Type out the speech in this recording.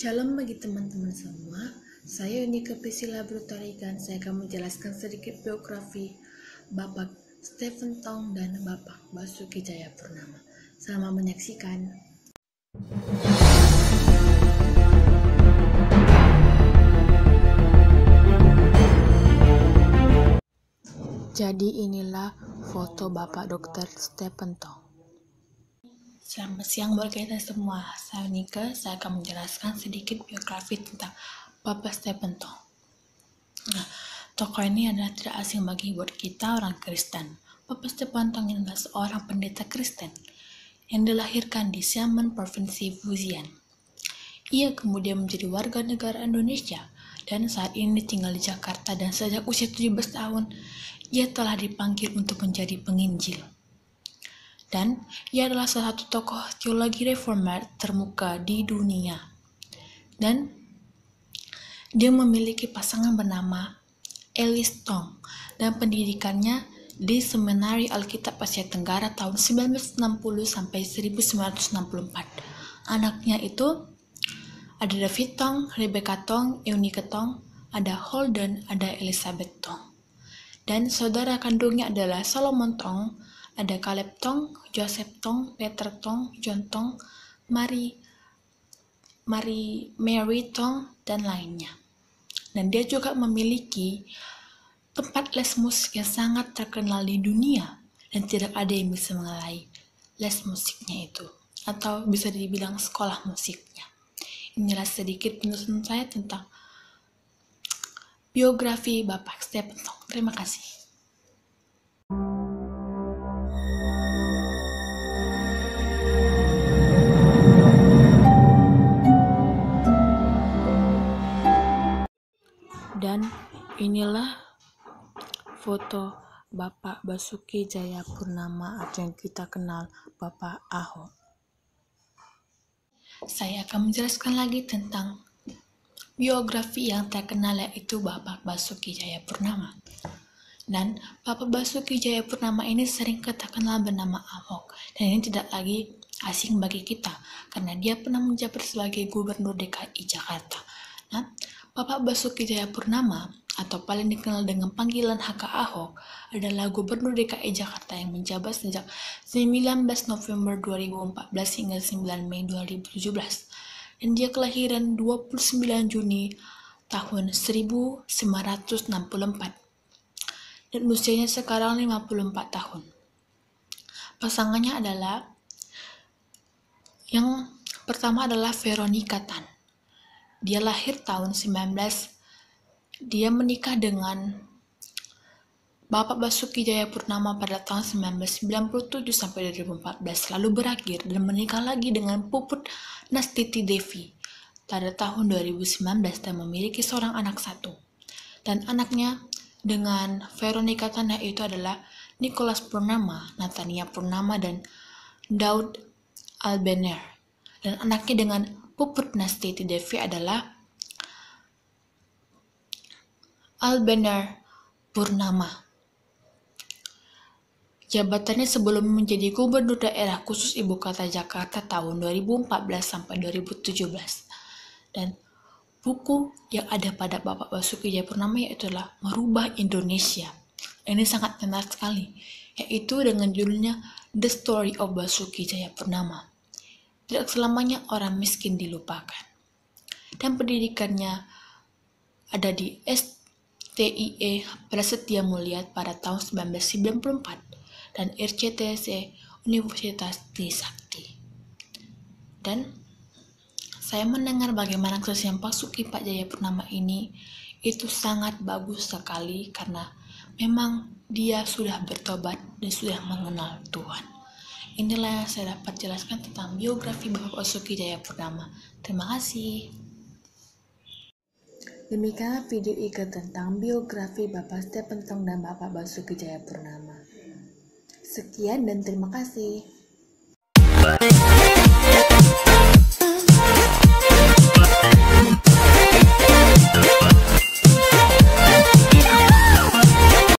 Shalom bagi teman-teman semua, saya Unika Priscilla Brutarigan. Saya akan menjelaskan sedikit biografi Bapak Stephen Tong dan Bapak Basuki Cahayapurnama. Selamat menyaksikan. Jadi inilah foto Bapak Dr. Stephen Tong. Selamat siang buat kita semua, saya Nika. Saya akan menjelaskan sedikit biografi tentang Bapak Stephen Tong. Nah, tokoh ini adalah tidak asing bagi buat kita orang Kristen. Bapak Stephen Tong adalah seorang pendeta Kristen yang dilahirkan di Xiamen, Provinsi Fujian. Ia kemudian menjadi warga negara Indonesia dan saat ini tinggal di Jakarta, dan sejak usia 17 tahun ia telah dipanggil untuk menjadi penginjil. Dan ia adalah salah satu tokoh teologi reformer termuka di dunia. Dan dia memiliki pasangan bernama Alice Tong dan pendidikannya di Seminari Alkitab Asia Tenggara tahun 1960 sampai 1964. Anaknya itu ada David Tong, Rebecca Tong, Eunice Tong, ada Holden, ada Elizabeth Tong. Dan saudara kandungnya adalah Solomon Tong, ada Caleb Tong, Joseph Tong, Peter Tong, John Tong, Mary Tong, dan lainnya. Dan dia juga memiliki tempat les musik yang sangat terkenal di dunia, dan tidak ada yang bisa mengalahkan les musiknya itu, atau bisa dibilang sekolah musiknya. Inilah sedikit penjelasan saya tentang biografi Bapak Stephen Tong. Terima kasih. Dan inilah foto Bapak Basuki Cahayapurnama atau yang kita kenal Bapak Ahok. Saya akan menjelaskan lagi tentang biografi yang terkenal, yaitu Bapak Basuki Cahayapurnama. Dan Bapak Basuki Cahayapurnama ini sering kita kenal bernama Ahok, dan ini tidak lagi asing bagi kita karena dia pernah menjabat sebagai Gubernur DKI Jakarta. Nah, Bapak Basuki Cahayapurnama atau paling dikenal dengan panggilan HK Ahok adalah Gubernur DKI Jakarta yang menjabat sejak 19 November 2014 hingga 9 Mei 2017. Dan dia kelahiran 29 Juni tahun 1964. Dan usianya sekarang 54 tahun. Pasangannya adalah yang pertama adalah Veronica Tan. Dia lahir tahun 19. Dia menikah dengan Bapak Basuki Cahayapurnama pada tahun 1997 sampai 2014, lalu berakhir dan menikah lagi dengan Puput Nastiti Devi pada tahun 2019 dan memiliki seorang anak satu. Dan anaknya dengan Veronica Tan itu adalah Nicholas Purnama, Natania Purnama, dan Daud Albener. Dan anaknya dengan Puput Nastiti Devi adalah Albener Purnama. Jabatannya sebelum menjadi Gubernur Daerah Khusus Ibu Kota Jakarta tahun 2014 sampai 2017. Dan buku yang ada pada Bapak Basuki Cahayapurnama yaitu adalah Merubah Indonesia. Ini sangat menarik sekali, yaitu dengan judulnya The Story of Basuki Cahayapurnama. Tidak selamanya orang miskin dilupakan. Dan pendidikannya ada di STIE Prasetya Mulia pada tahun 1994 dan RCTC Universitas Trisakti. Dan saya mendengar bagaimana keseharian Basuki Pak Cahayapurnama ini itu sangat bagus sekali karena memang dia sudah bertobat dan sudah mengenal Tuhan. Inilah yang saya dapat jelaskan tentang biografi Bapak Basuki Cahayapurnama. Terima kasih. Demikianlah video ikat tentang biografi Bapak Stephen Tong dan Bapak Basuki Cahayapurnama. Sekian dan terima kasih.